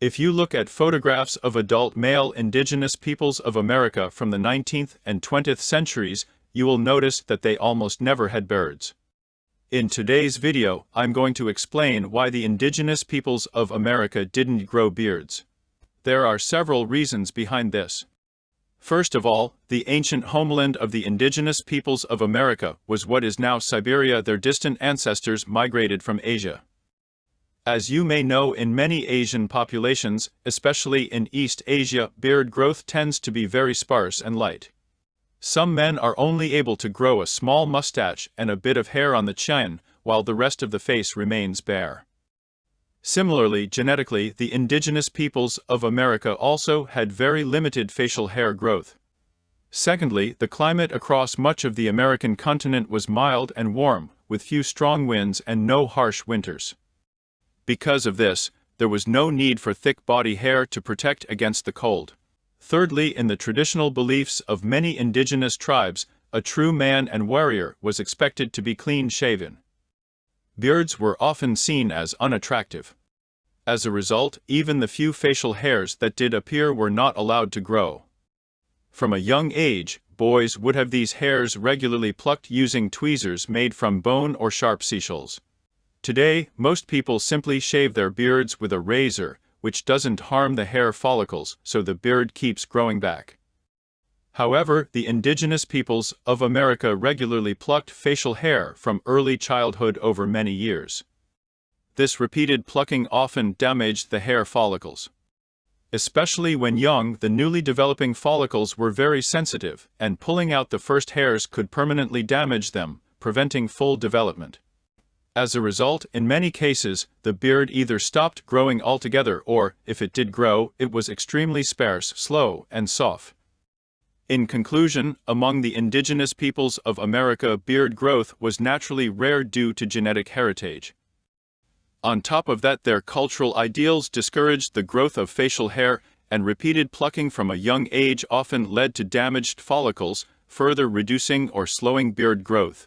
If you look at photographs of adult male indigenous peoples of America from the 19th and 20th centuries, you will notice that they almost never had beards. In today's video, I'm going to explain why the indigenous peoples of America didn't grow beards. There are several reasons behind this. First of all, the ancient homeland of the indigenous peoples of America was what is now Siberia. Their distant ancestors migrated from Asia. As you may know, in many Asian populations, especially in East Asia, beard growth tends to be very sparse and light. Some men are only able to grow a small mustache and a bit of hair on the chin, while the rest of the face remains bare. Similarly, genetically, the indigenous peoples of America also had very limited facial hair growth. Secondly, the climate across much of the American continent was mild and warm, with few strong winds and no harsh winters. Because of this, there was no need for thick body hair to protect against the cold. Thirdly, in the traditional beliefs of many indigenous tribes, a true man and warrior was expected to be clean-shaven. Beards were often seen as unattractive. As a result, even the few facial hairs that did appear were not allowed to grow. From a young age, boys would have these hairs regularly plucked using tweezers made from bone or sharp seashells. Today, most people simply shave their beards with a razor, which doesn't harm the hair follicles, so the beard keeps growing back. However, the indigenous peoples of America regularly plucked facial hair from early childhood over many years. This repeated plucking often damaged the hair follicles. Especially when young, the newly developing follicles were very sensitive, and pulling out the first hairs could permanently damage them, preventing full development. As a result, in many cases, the beard either stopped growing altogether or, if it did grow, it was extremely sparse, slow, and soft. In conclusion, among the indigenous peoples of America, beard growth was naturally rare due to genetic heritage. On top of that, their cultural ideals discouraged the growth of facial hair, and repeated plucking from a young age often led to damaged follicles, further reducing or slowing beard growth.